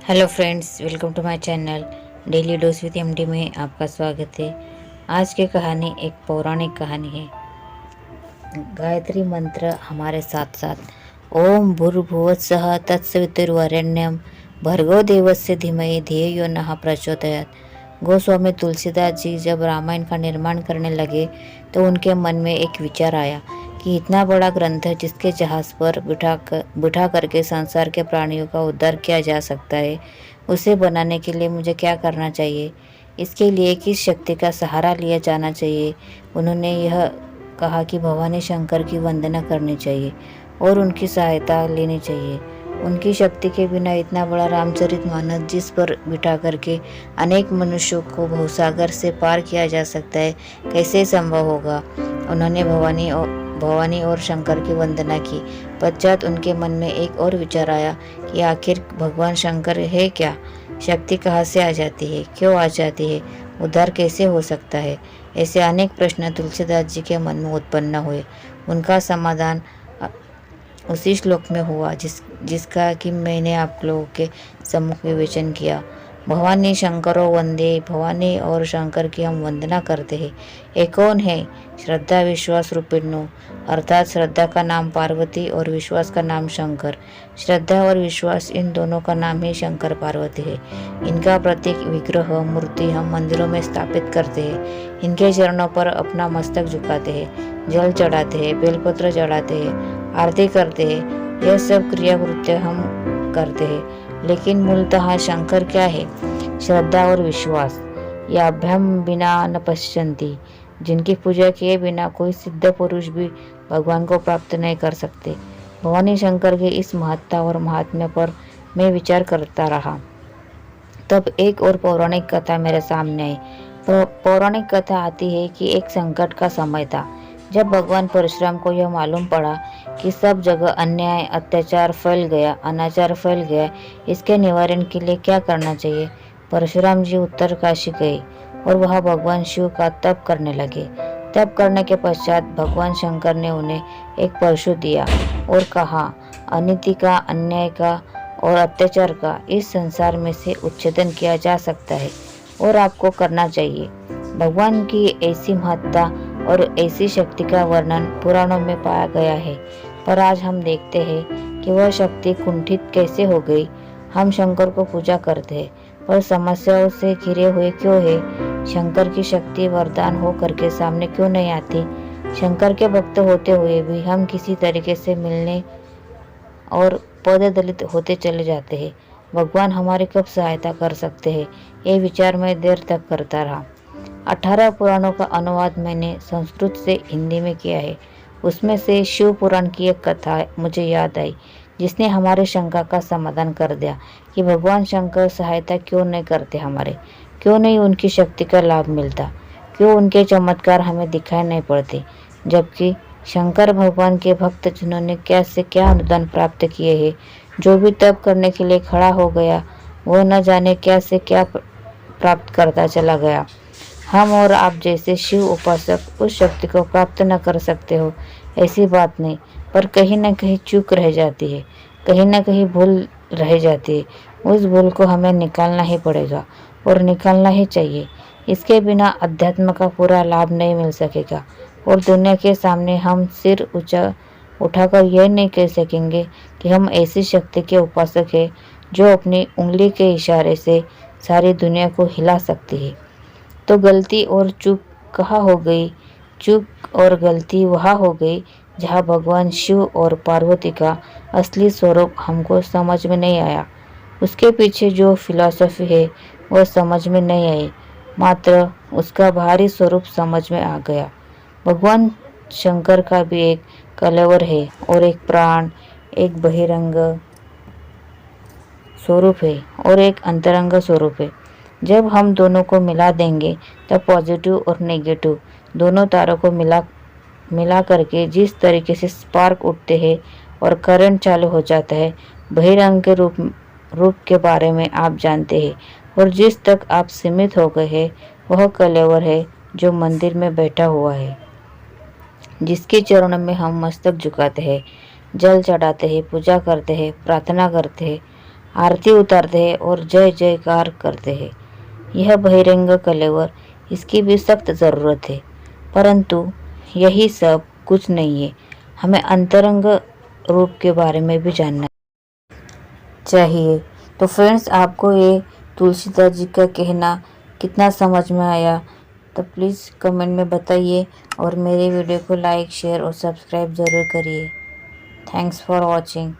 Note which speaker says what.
Speaker 1: Hello friends, welcome to my channel daily dose with MD में आपका स्वागत है। आज की कहानी एक पौराणिक कहानी है। गायत्री मंत्र हमारे साथ साथ ओम भूर्भुवस्सुः तत्सवितुर्वरेण्यं भर्गो देवस्य धीमहि धियो यो नः प्रचोदयात्। गोस्वामी तुलसीदास जी जब रामायण का निर्माण करने लगे तो उनके मन में एक विचार आया कि इतना बड़ा ग्रंथ जिसके जहाज पर बिठा करके संसार के प्राणियों का उद्धार किया जा सकता है, उसे बनाने के लिए मुझे क्या करना चाहिए, इसके लिए किस शक्ति का सहारा लिया जाना चाहिए। उन्होंने यह कहा कि भवानी शंकर की वंदना करनी चाहिए और उनकी सहायता लेनी चाहिए। उनकी शक्ति के बिना इतना बड़ा रामचरितमानस जिस पर बिठा करके अनेक मनुष्यों को भवसागर से पार किया जा सकता है, कैसे संभव होगा। उन्होंने भवानी और शंकर की वंदना की। पश्चात उनके मन में एक और विचार आया कि आखिर भगवान शंकर है क्या, शक्ति कहाँ से आ जाती है, क्यों आ जाती है, उद्धार कैसे हो सकता है। ऐसे अनेक प्रश्न तुलसीदास जी के मन में उत्पन्न हुए। उनका समाधान उसी श्लोक में हुआ जिसका कि मैंने आप लोगों के सम्मुख विवेचन किया। भवानी शंकरो वंदे, भवानी और शंकर की हम वंदना करते हैं। ये कौन है? श्रद्धा विश्वास रूपिणो, अर्थात श्रद्धा का नाम पार्वती और विश्वास का नाम शंकर। श्रद्धा और विश्वास इन दोनों का नाम ही शंकर पार्वती है। इनका प्रतीक विग्रह मूर्ति हम मंदिरों में स्थापित करते हैं। इनके चरणों पर अपना मस्तक झुकाते हैं, जल चढ़ाते हैं, बेलपत्र चढ़ाते हैं, आरती करते हैं। यह सब क्रिया कृत्य हम करते हैं, लेकिन मूलतः शंकर क्या है? श्रद्धा और विश्वास। याभ्याम बिना न पश्यन्ति, जिनकी पूजा किए बिना कोई सिद्ध पुरुष भी भगवान को प्राप्त नहीं कर सकते। भवानी शंकर के इस महत्ता और महात्म्य पर मैं विचार करता रहा। तब एक और पौराणिक कथा मेरे सामने आई। पौराणिक कथा आती है कि एक संकट का समय था जब भगवान परशुराम को यह मालूम पड़ा कि सब जगह अन्याय अत्याचार फैल गया, अनाचार फैल गया। इसके निवारण के लिए क्या करना चाहिए? परशुराम जी उत्तर काशी गए और वहां भगवान शिव का तप करने लगे। तप करने के पश्चात भगवान शंकर ने उन्हें एक परशु दिया और कहा, अनीति का, अन्याय का और अत्याचार का इस संसार में से उच्छेदन किया जा सकता है और आपको करना चाहिए। भगवान की ऐसी महत्ता और ऐसी शक्ति का वर्णन पुराणों में पाया गया है, पर आज हम देखते हैं कि वह शक्ति कुंठित कैसे हो गई। हम शंकर को पूजा करते हैं, पर समस्याओं से घिरे हुए क्यों है? शंकर की शक्ति वरदान हो करके सामने क्यों नहीं आती? शंकर के भक्त होते हुए भी हम किसी तरीके से मिलने और पददलित होते चले जाते हैं। भगवान हमारी कब सहायता कर सकते हैं? ये विचार मैं देर तक करता रहा। 18 पुराणों का अनुवाद मैंने संस्कृत से हिंदी में किया है। उसमें से शिव पुराण की एक कथा मुझे याद आई, जिसने हमारे शंका का समाधान कर दिया कि भगवान शंकर सहायता क्यों नहीं करते हमारे, क्यों नहीं उनकी शक्ति का लाभ मिलता, क्यों उनके चमत्कार हमें दिखाई नहीं पड़ते। जबकि शंकर भगवान के भक्त जिन्होंने क्या से क्या अनुदान प्राप्त किए हैं, जो भी तप करने के लिए खड़ा हो गया वह न जाने क्या से क्या प्राप्त करता चला गया। हम और आप जैसे शिव उपासक उस शक्ति को प्राप्त न कर सकते हो, ऐसी बात नहीं, पर कहीं न कहीं चूक रह जाती है, कहीं न कहीं भूल रह जाती है। उस भूल को हमें निकालना ही पड़ेगा और निकालना ही चाहिए। इसके बिना अध्यात्म का पूरा लाभ नहीं मिल सकेगा और दुनिया के सामने हम सिर ऊंचा उठाकर यह नहीं कह सकेंगे कि हम ऐसी शक्ति के उपासक हैं जो अपनी उंगली के इशारे से सारी दुनिया को हिला सकती है। तो गलती और चूक कहाँ हो गई? चूक और गलती वहाँ हो गई जहाँ भगवान शिव और पार्वती का असली स्वरूप हमको समझ में नहीं आया। उसके पीछे जो फिलॉसफी है वह समझ में नहीं आई, मात्र उसका बाहरी स्वरूप समझ में आ गया। भगवान शंकर का भी एक कलेवर है और एक प्राण, एक बहिरंग स्वरूप है और एक अंतरंग स्वरूप है। जब हम दोनों को मिला देंगे तब पॉजिटिव और नेगेटिव दोनों तारों को मिला करके जिस तरीके से स्पार्क उठते हैं और करंट चालू हो जाता है, बहिरंग के रूप के बारे में आप जानते हैं। और जिस तक आप सीमित हो गए हैं वह कलेवर है जो मंदिर में बैठा हुआ है, जिसके चरणों में हम मस्तक झुकाते हैं, जल चढ़ाते हैं, पूजा करते हैं, प्रार्थना करते हैं। आरती उतारते हैं और जय जयकार करते हैं। यह बहिरंग कलेवर, इसकी भी सख्त ज़रूरत है, परंतु यही सब कुछ नहीं है। हमें अंतरंग रूप के बारे में भी जानना चाहिए। तो फ्रेंड्स, आपको ये तुलसीदास जी का कहना कितना समझ में आया, तो प्लीज़ कमेंट में बताइए और मेरे वीडियो को लाइक, शेयर और सब्सक्राइब ज़रूर करिए। Thanks for watching.